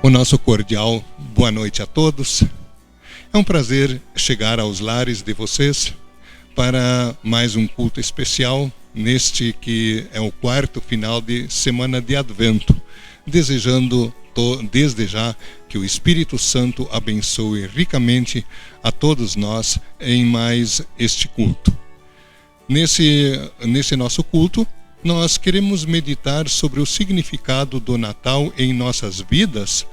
O nosso cordial boa noite a todos. É um prazer chegar aos lares de vocês para mais um culto especial, neste que é o quarto final de semana de Advento, desejando desde já que o Espírito Santo abençoe ricamente a todos nós em mais este culto. Nesse nosso culto, nós queremos meditar sobre o significado do Natal em nossas vidas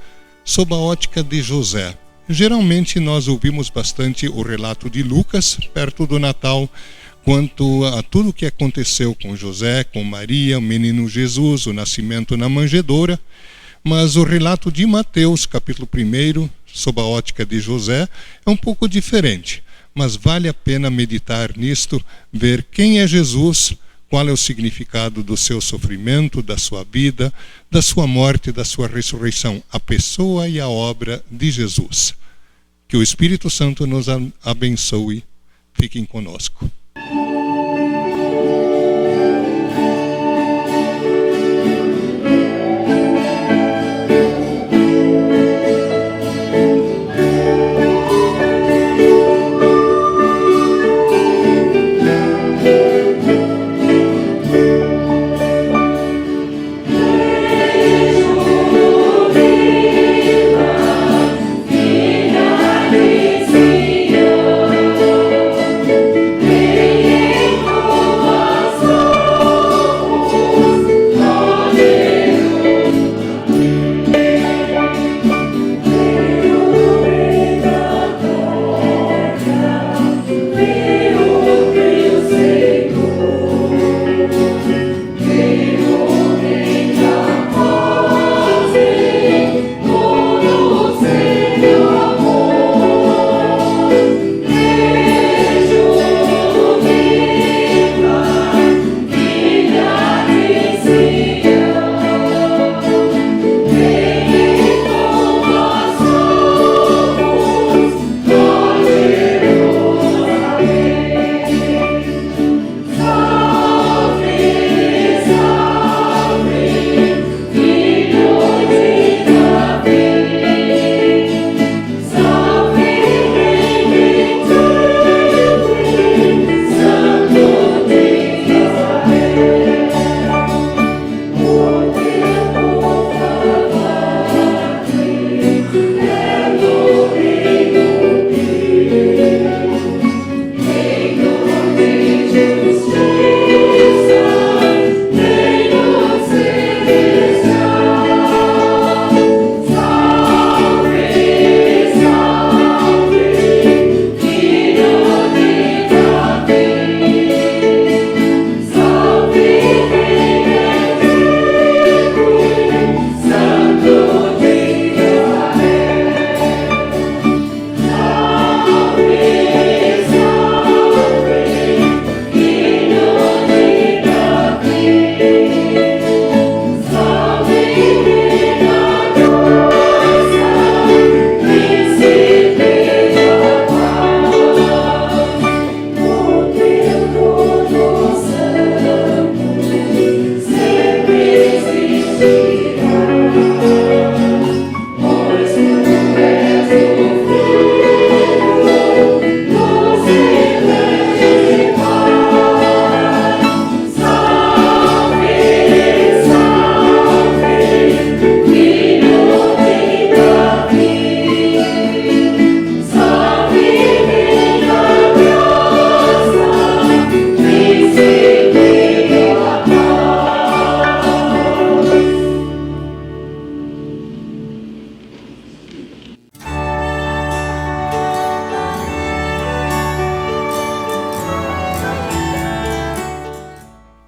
sob a ótica de José. Geralmente nós ouvimos bastante o relato de Lucas perto do Natal, quanto a tudo o que aconteceu com José, com Maria, o menino Jesus, o nascimento na manjedoura, mas o relato de Mateus, capítulo 1, sob a ótica de José, é um pouco diferente, mas vale a pena meditar nisto, ver quem é Jesus, qual é o significado do seu sofrimento, da sua vida, da sua morte, da sua ressurreição, a pessoa e a obra de Jesus. Que o Espírito Santo nos abençoe. Fiquem conosco.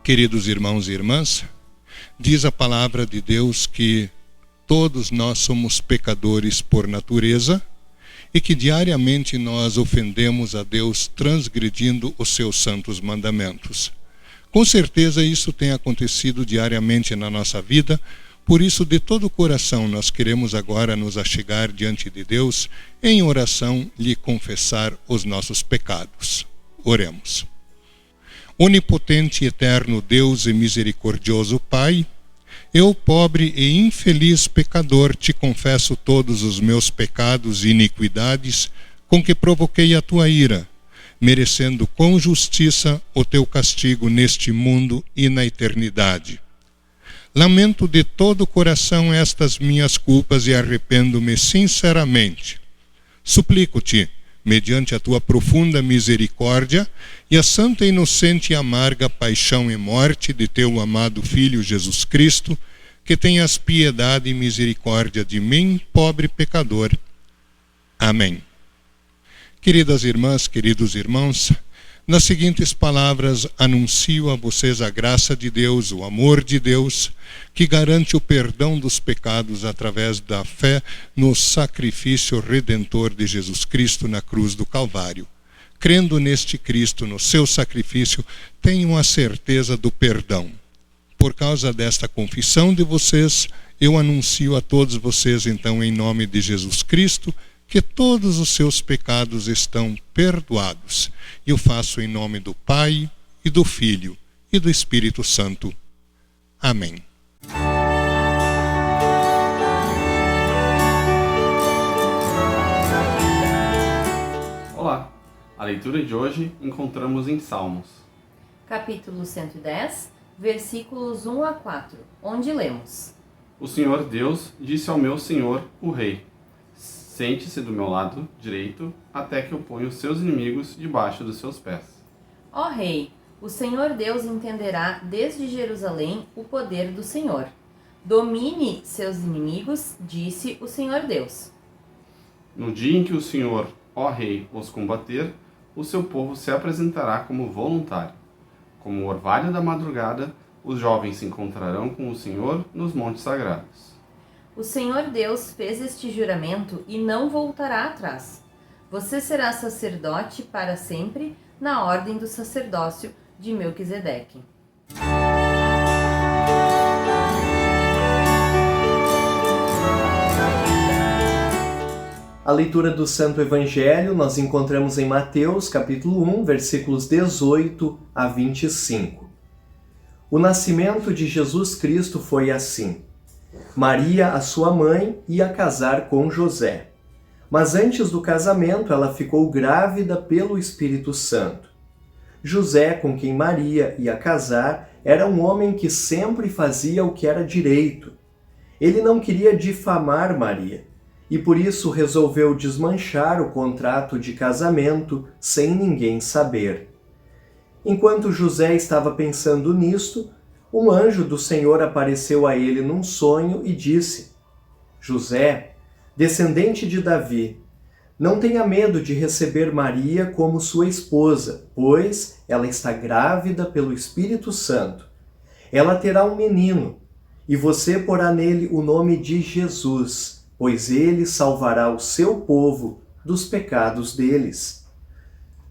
Queridos irmãos e irmãs, diz a palavra de Deus que todos nós somos pecadores por natureza e que diariamente nós ofendemos a Deus transgredindo os seus santos mandamentos. Com certeza isso tem acontecido diariamente na nossa vida, por isso de todo o coração nós queremos agora nos achegar diante de Deus em oração lhe confessar os nossos pecados. Oremos. Onipotente e eterno Deus e misericordioso Pai, Eu, pobre e infeliz pecador, te confesso todos os meus pecados e iniquidades com que provoquei a tua ira, merecendo com justiça o teu castigo neste mundo e na eternidade. Lamento de todo o coração estas minhas culpas e arrependo-me sinceramente. Suplico-te, mediante a tua profunda misericórdia e a santa, inocente e amarga paixão e morte de teu amado Filho Jesus Cristo, que tenhas piedade e misericórdia de mim, pobre pecador. Amém. Queridas irmãs, queridos irmãos, nas seguintes palavras anuncio a vocês a graça de Deus, o amor de Deus, que garante o perdão dos pecados através da fé no sacrifício redentor de Jesus Cristo na cruz do Calvário. Crendo neste Cristo, no seu sacrifício, tenham a certeza do perdão. Por causa desta confissão de vocês, eu anuncio a todos vocês, então, em nome de Jesus Cristo, que todos os seus pecados estão perdoados. E eu faço em nome do Pai, e do Filho, e do Espírito Santo. Amém. Olá! A leitura de hoje encontramos em Salmos. Capítulo 110, versículos 1 a 4, onde lemos: O Senhor Deus disse ao meu Senhor, o Rei: Sente-se do meu lado direito, até que eu ponha os seus inimigos debaixo dos seus pés. Ó Rei, o Senhor Deus entenderá desde Jerusalém o poder do Senhor. Domine seus inimigos, disse o Senhor Deus. No dia em que o Senhor, ó Rei, os combater, o seu povo se apresentará como voluntário. Como o orvalho da madrugada, os jovens se encontrarão com o Senhor nos montes sagrados. O Senhor Deus fez este juramento e não voltará atrás. Você será sacerdote para sempre, na ordem do sacerdócio de Melquisedeque. A leitura do Santo Evangelho nós encontramos em Mateus, capítulo 1, versículos 18 a 25. O nascimento de Jesus Cristo foi assim. Maria, a sua mãe, ia casar com José. Mas antes do casamento, ela ficou grávida pelo Espírito Santo. José, com quem Maria ia casar, era um homem que sempre fazia o que era direito. Ele não queria difamar Maria, e por isso resolveu desmanchar o contrato de casamento sem ninguém saber. Enquanto José estava pensando nisto, um anjo do Senhor apareceu a ele num sonho e disse: José, descendente de Davi, não tenha medo de receber Maria como sua esposa, pois ela está grávida pelo Espírito Santo. Ela terá um menino, e você porá nele o nome de Jesus, pois ele salvará o seu povo dos pecados deles.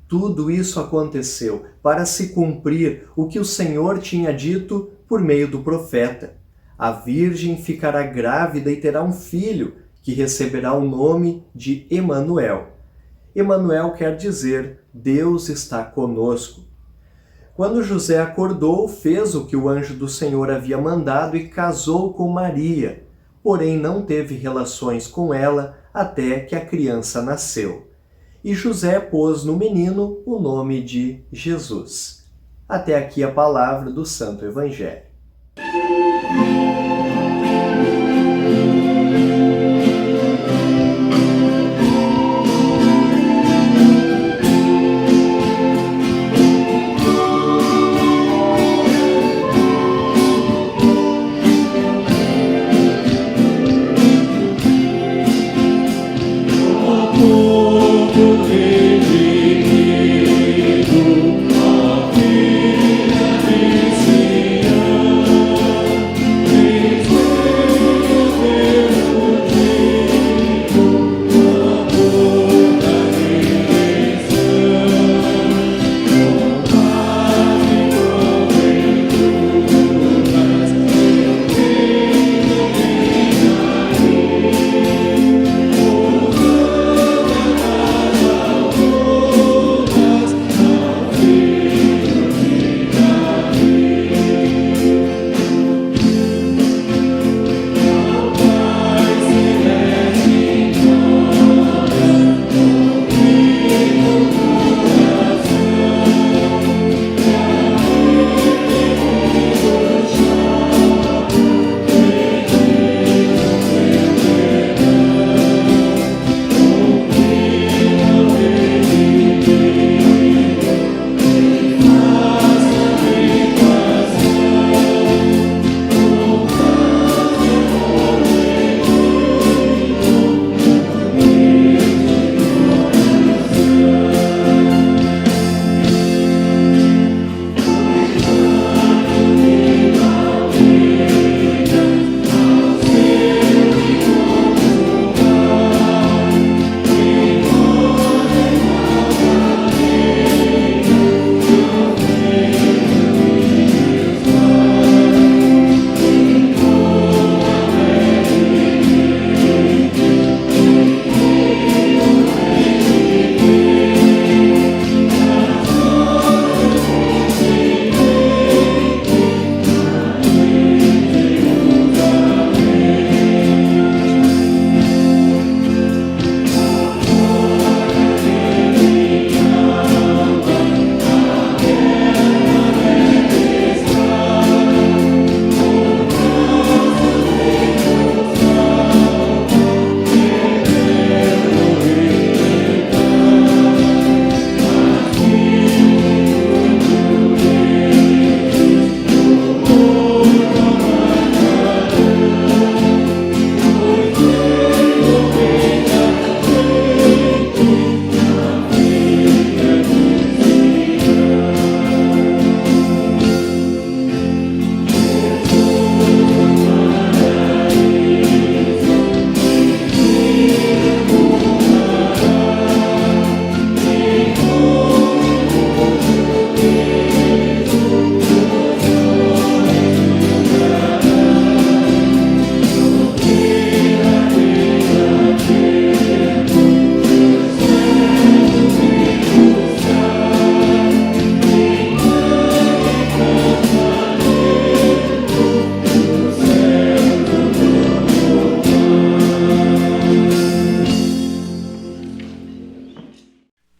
Tudo isso aconteceu para se cumprir o que o Senhor tinha dito por meio do profeta. A virgem ficará grávida e terá um filho, que receberá o nome de Emanuel. Emanuel quer dizer Deus está conosco. Quando José acordou, fez o que o anjo do Senhor havia mandado e casou com Maria, porém não teve relações com ela até que a criança nasceu. E José pôs no menino o nome de Jesus. Até aqui a palavra do Santo Evangelho.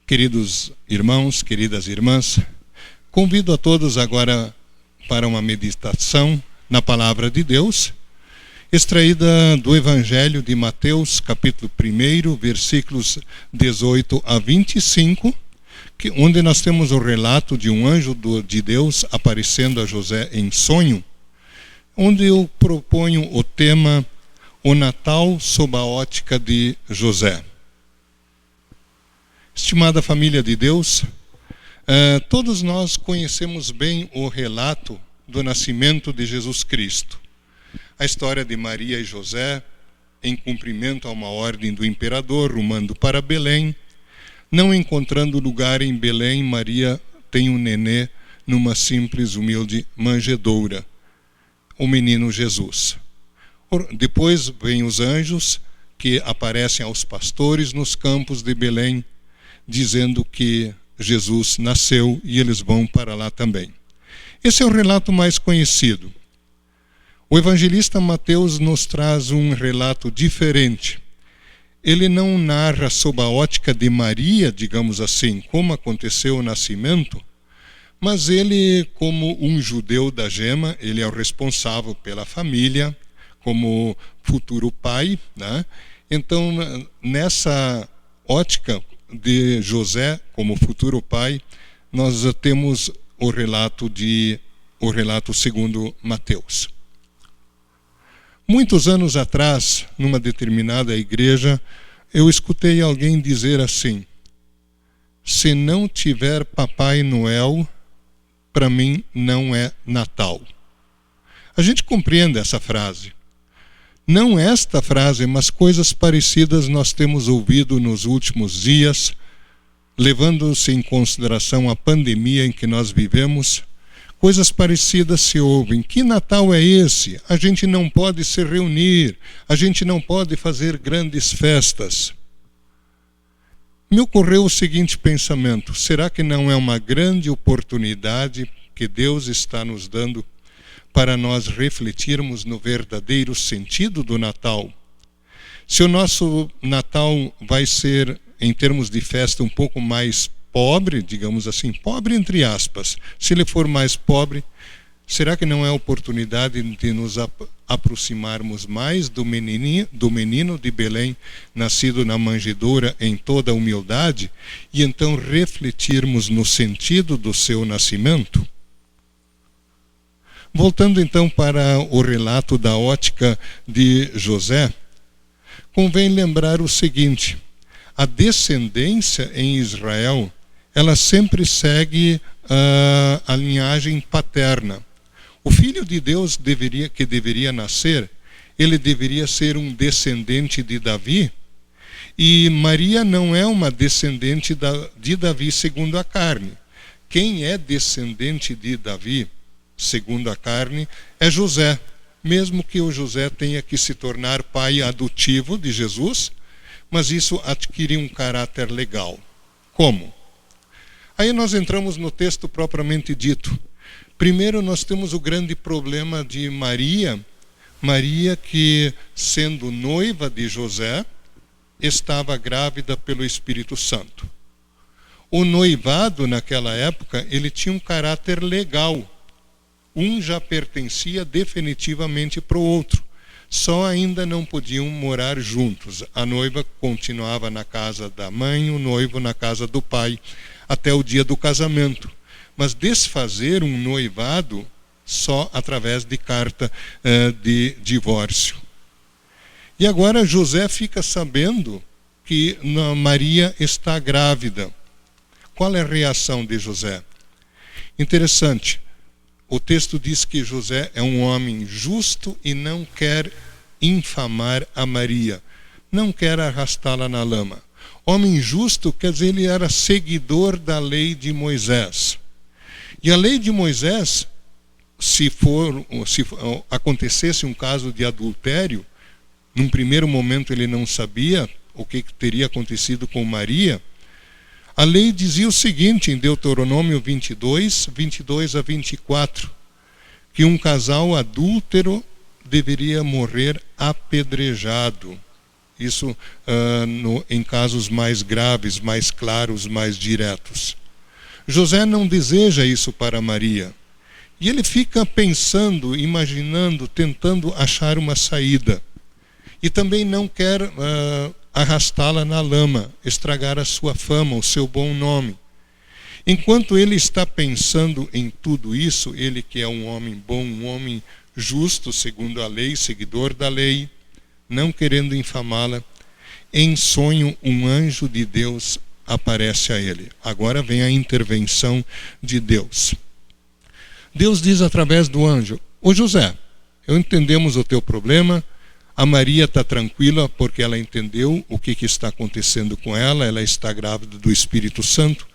Queridos irmãos, queridas irmãs, convido a todos agora para uma meditação na Palavra de Deus, extraída do Evangelho de Mateus, capítulo 1, versículos 18 a 25, onde nós temos o relato de um anjo de Deus aparecendo a José em sonho, onde eu proponho o tema O Natal sob a ótica de José. Estimada família de Deus, todos nós conhecemos bem o relato do nascimento de Jesus Cristo. A história de Maria e José, em cumprimento a uma ordem do imperador, rumando para Belém. Não encontrando lugar em Belém, Maria tem um nenê numa simples, humilde manjedoura, o menino Jesus. Depois vêm os anjos que aparecem aos pastores nos campos de Belém, dizendo que Jesus nasceu e eles vão para lá também. Esse é o relato mais conhecido. O evangelista Mateus nos traz um relato diferente. Ele não narra sob a ótica de Maria, digamos assim, como aconteceu o nascimento, mas ele, como um judeu da gema, ele é o responsável pela família, como futuro pai, né? Então, nessa ótica de José como futuro pai, nós temos o relato segundo Mateus. Muitos anos atrás, numa determinada igreja, eu escutei alguém dizer assim: se não tiver Papai Noel, para mim não é Natal. A gente compreende essa frase. Não esta frase, mas coisas parecidas nós temos ouvido nos últimos dias, levando-se em consideração a pandemia em que nós vivemos. Coisas parecidas se ouvem. Que Natal é esse? A gente não pode se reunir, a gente não pode fazer grandes festas. Me ocorreu o seguinte pensamento: será que não é uma grande oportunidade que Deus está nos dando para nós refletirmos no verdadeiro sentido do Natal? Se o nosso Natal vai ser, em termos de festa, um pouco mais pobre, digamos assim, pobre entre aspas, se ele for mais pobre, será que não é a oportunidade de nos aproximarmos mais do menino de Belém, nascido na manjedoura em toda a humildade, e então refletirmos no sentido do seu nascimento? Voltando então para o relato da ótica de José, convém lembrar o seguinte: a descendência em Israel, ela sempre segue a linhagem paterna. O Filho de Deus que deveria nascer, ele deveria ser um descendente de Davi, e Maria não é uma descendente de Davi segundo a carne. Quem é descendente de Davi segundo a carne é José, mesmo que o José tenha que se tornar pai adotivo de Jesus, mas isso adquire um caráter legal. Como? Aí nós entramos no texto propriamente dito. Primeiro nós temos o grande problema de Maria que, sendo noiva de José, estava grávida pelo Espírito Santo. O noivado naquela época, ele tinha um caráter legal. Um já pertencia definitivamente para o outro. Só ainda não podiam morar juntos. A noiva continuava na casa da mãe, o noivo na casa do pai, até o dia do casamento. Mas desfazer um noivado só através de carta de divórcio. E agora José fica sabendo que Maria está grávida. Qual é a reação de José? Interessante. O texto diz que José é um homem justo e não quer infamar a Maria, não quer arrastá-la na lama. Homem justo quer dizer, ele era seguidor da lei de Moisés. E a lei de Moisés, se acontecesse um caso de adultério, num primeiro momento ele não sabia o que teria acontecido com Maria. A lei dizia o seguinte, em Deuteronômio 22 a 24, que um casal adúltero deveria morrer apedrejado. Isso em casos mais graves, mais claros, mais diretos. José não deseja isso para Maria. E ele fica pensando, imaginando, tentando achar uma saída. E também não quer arrastá-la na lama, estragar a sua fama, o seu bom nome. Enquanto ele está pensando em tudo isso, ele que é um homem bom, um homem justo, segundo a lei, seguidor da lei, não querendo infamá-la, em sonho um anjo de Deus aparece a ele. Agora vem a intervenção de Deus. Deus diz através do anjo: ô José, entendemos o teu problema, a Maria está tranquila porque ela entendeu o que está acontecendo com ela, ela está grávida do Espírito Santo.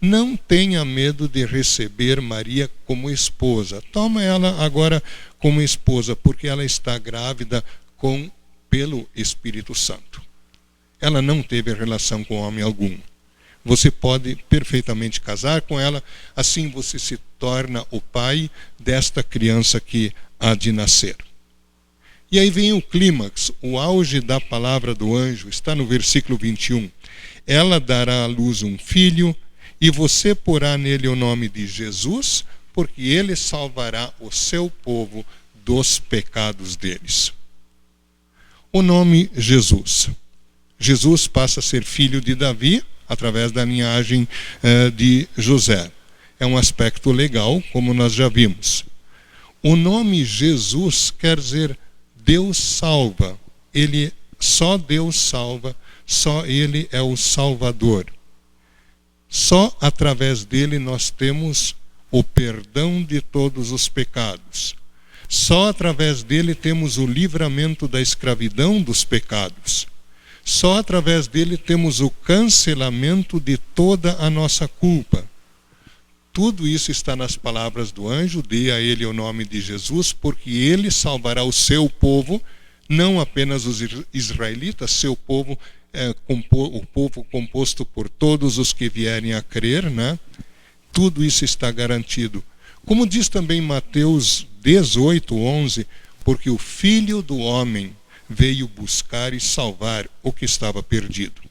Não tenha medo de receber Maria como esposa. Toma ela agora como esposa, porque ela está grávida pelo Espírito Santo. Ela não teve relação com homem algum. Você pode perfeitamente casar com ela, assim você se torna o pai desta criança que há de nascer. E aí vem o clímax, o auge da palavra do anjo, está no versículo 21. Ela dará à luz um filho, e você porá nele o nome de Jesus, porque ele salvará o seu povo dos pecados deles. O nome Jesus. Jesus passa a ser filho de Davi, através da linhagem de José. É um aspecto legal, como nós já vimos. O nome Jesus quer dizer Deus salva. Só Deus salva, só Ele é o Salvador. Só através dele nós temos o perdão de todos os pecados. Só através dele temos o livramento da escravidão dos pecados. Só através dele temos o cancelamento de toda a nossa culpa. Tudo isso está nas palavras do anjo: dê a ele o nome de Jesus, porque ele salvará o seu povo, não apenas os israelitas, seu povo, o povo composto por todos os que vierem a crer, né? Tudo isso está garantido. Como diz também Mateus 18:11, porque o Filho do Homem veio buscar e salvar o que estava perdido.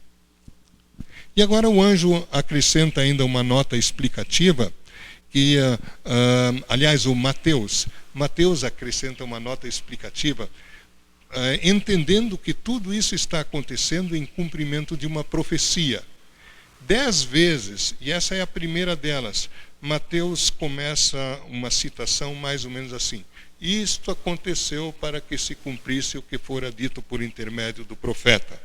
E agora o anjo acrescenta ainda uma nota explicativa, que, aliás, o Mateus acrescenta uma nota explicativa, entendendo que tudo isso está acontecendo em cumprimento de uma profecia. 10 vezes, e essa é a primeira delas, Mateus começa uma citação mais ou menos assim: isto aconteceu para que se cumprisse o que fora dito por intermédio do profeta.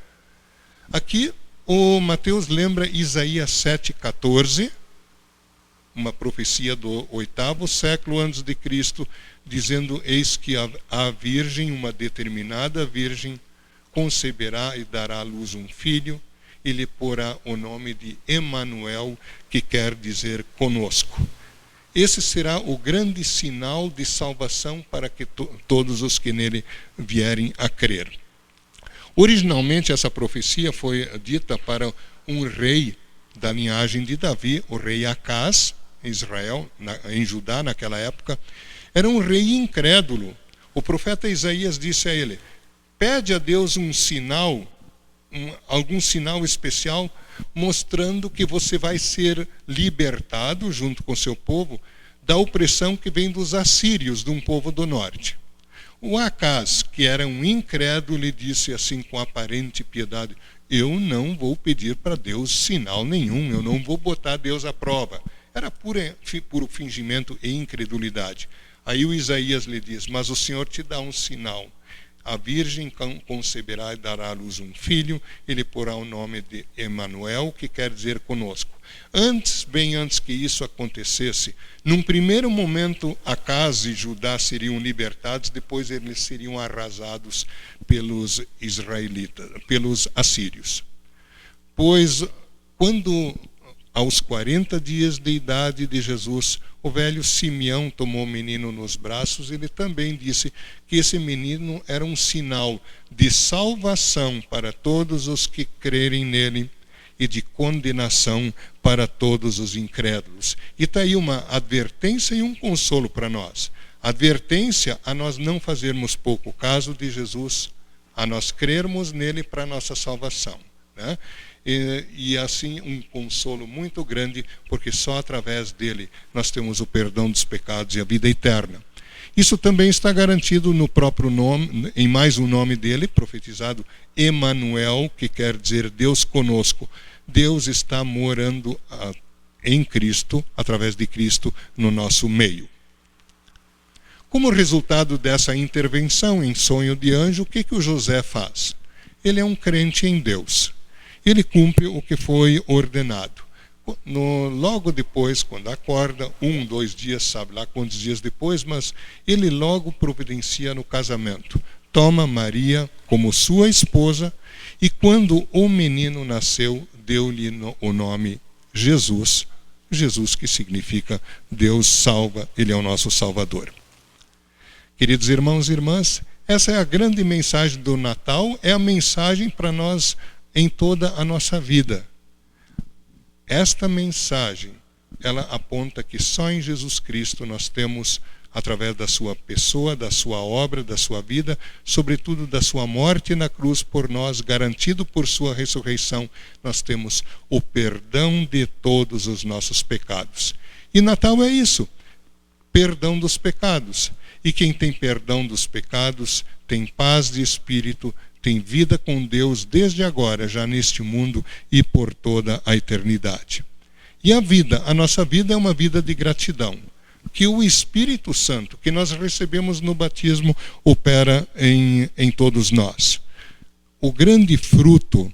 Aqui o Mateus lembra Isaías 7,14, uma profecia do 8º século antes de Cristo, dizendo: eis que a virgem, uma determinada virgem, conceberá e dará à luz um filho, e lhe porá o nome de Emanuel, que quer dizer conosco. Esse será o grande sinal de salvação para que todos os que nele vierem a crer. Originalmente essa profecia foi dita para um rei da linhagem de Davi, o rei Acaz, em Israel, em Judá naquela época. Era um rei incrédulo. O profeta Isaías disse a ele: pede a Deus um sinal, algum sinal especial, mostrando que você vai ser libertado, junto com seu povo, da opressão que vem dos assírios, de um povo do norte. O Acaz, que era um incrédulo, lhe disse assim com aparente piedade: eu não vou pedir para Deus sinal nenhum, eu não vou botar Deus à prova. Era puro fingimento e incredulidade. Aí o Isaías lhe diz: mas o Senhor te dá um sinal. A virgem conceberá e dará à luz um filho, ele porá o nome de Emanuel, que quer dizer conosco. Bem antes que isso acontecesse, num primeiro momento Acaz e Judá seriam libertados, depois eles seriam arrasados pelos israelitas, pelos assírios. Pois quando aos 40 dias de idade de Jesus, o velho Simeão tomou o menino nos braços, ele também disse que esse menino era um sinal de salvação para todos os que crerem nele e de condenação para todos os incrédulos. E está aí uma advertência e um consolo para nós. Advertência a nós não fazermos pouco caso de Jesus, a nós crermos nele para a nossa salvação, né? E assim um consolo muito grande, porque só através dele nós temos o perdão dos pecados e a vida eterna. Isso também está garantido no próprio nome, em mais um nome dele, profetizado Emanuel, que quer dizer Deus conosco. Deus está morando em Cristo, através de Cristo, no nosso meio. Como resultado dessa intervenção em sonho de anjo, o que o José faz? Ele é um crente em Deus. Ele cumpre o que foi ordenado. Logo depois, quando acorda, 2 dias, sabe lá quantos dias depois, mas ele logo providencia no casamento. Toma Maria como sua esposa e quando o menino nasceu, deu-lhe o nome Jesus. Jesus, que significa Deus salva, ele é o nosso Salvador. Queridos irmãos e irmãs, essa é a grande mensagem do Natal, é a mensagem para nós em toda a nossa vida. Esta mensagem, ela aponta que só em Jesus Cristo nós temos, através da sua pessoa, da sua obra, da sua vida, sobretudo da sua morte na cruz por nós, garantido por sua ressurreição, nós temos o perdão de todos os nossos pecados. E Natal é isso, perdão dos pecados. E quem tem perdão dos pecados tem paz de espírito, tem vida com Deus desde agora, já neste mundo e por toda a eternidade. E a nossa vida é uma vida de gratidão, que o Espírito Santo, que nós recebemos no batismo, opera em todos nós. O grande fruto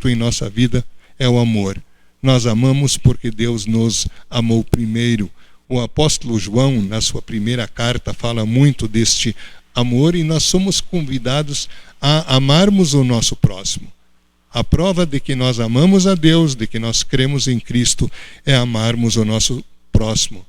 em nossa vida é o amor. Nós amamos porque Deus nos amou primeiro. O apóstolo João, na sua primeira carta, fala muito deste amor e nós somos convidados a amarmos o nosso próximo. A prova de que nós amamos a Deus, de que nós cremos em Cristo, é amarmos o nosso próximo.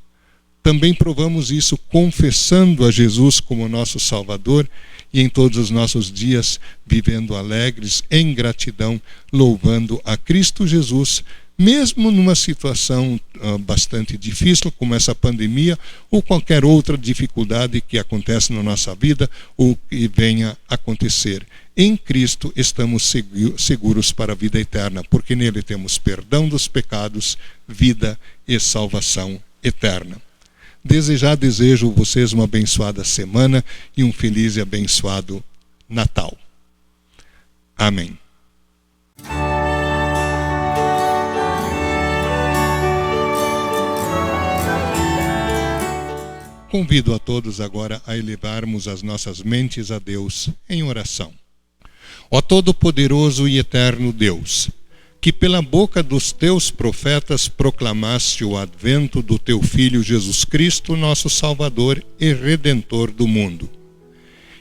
Também provamos isso confessando a Jesus como nosso Salvador e em todos os nossos dias vivendo alegres, em gratidão, louvando a Cristo Jesus, mesmo numa situação bastante difícil, como essa pandemia, ou qualquer outra dificuldade que acontece na nossa vida, ou que venha a acontecer. Em Cristo estamos seguros para a vida eterna, porque nele temos perdão dos pecados, vida e salvação eterna. Desejo vocês uma abençoada semana e um feliz e abençoado Natal. Amém. Convido a todos agora a elevarmos as nossas mentes a Deus em oração. Ó Todo-Poderoso e Eterno Deus, que pela boca dos teus profetas proclamaste o advento do teu Filho Jesus Cristo, nosso Salvador e Redentor do mundo.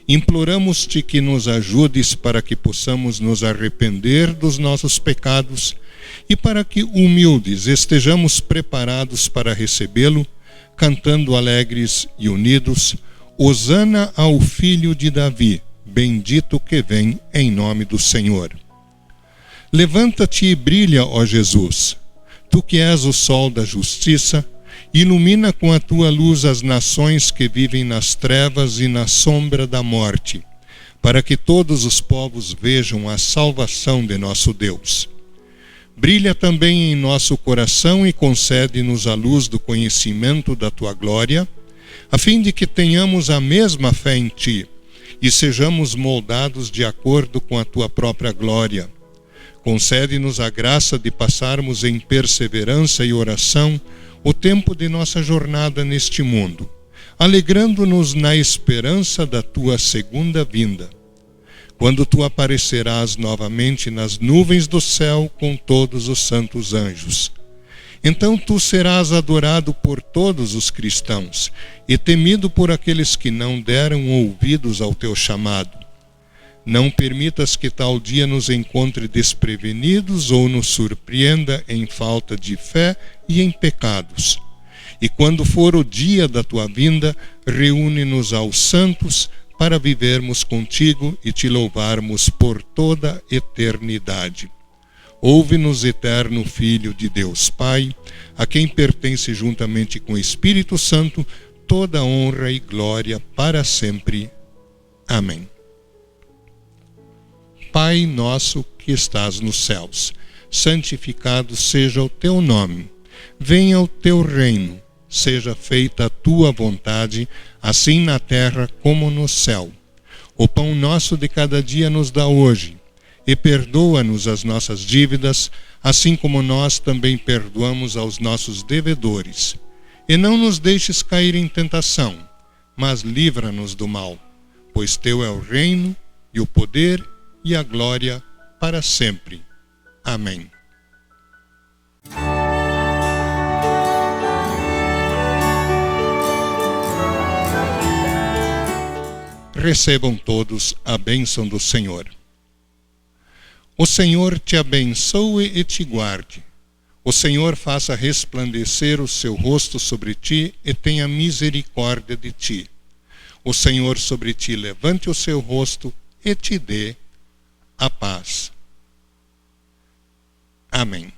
Imploramos-te que nos ajudes para que possamos nos arrepender dos nossos pecados e para que, humildes, estejamos preparados para recebê-lo, cantando alegres e unidos, Hosana ao Filho de Davi, bendito que vem em nome do Senhor. Levanta-te e brilha, ó Jesus, tu que és o sol da justiça, ilumina com a tua luz as nações que vivem nas trevas e na sombra da morte, para que todos os povos vejam a salvação de nosso Deus. Brilha também em nosso coração e concede-nos a luz do conhecimento da tua glória, a fim de que tenhamos a mesma fé em ti e sejamos moldados de acordo com a tua própria glória. Concede-nos a graça de passarmos em perseverança e oração o tempo de nossa jornada neste mundo, alegrando-nos na esperança da tua segunda vinda, quando tu aparecerás novamente nas nuvens do céu com todos os santos anjos. Então tu serás adorado por todos os cristãos e temido por aqueles que não deram ouvidos ao teu chamado. Não permitas que tal dia nos encontre desprevenidos ou nos surpreenda em falta de fé e em pecados. E quando for o dia da tua vinda, reúne-nos aos santos para vivermos contigo e te louvarmos por toda a eternidade. Ouve-nos, eterno Filho de Deus Pai, a quem pertence juntamente com o Espírito Santo toda honra e glória para sempre. Amém. Pai nosso que estás nos céus, santificado seja o teu nome. Venha o teu reino, seja feita a tua vontade, assim na terra como no céu. O pão nosso de cada dia nos dá hoje, e perdoa-nos as nossas dívidas, assim como nós também perdoamos aos nossos devedores. E não nos deixes cair em tentação, mas livra-nos do mal, pois teu é o reino, e o poder, e a glória, para sempre. Amém. Recebam todos a bênção do Senhor. O Senhor te abençoe e te guarde. O Senhor faça resplandecer o seu rosto sobre ti e tenha misericórdia de ti. O Senhor sobre ti levante o seu rosto e te dê a paz. Amém.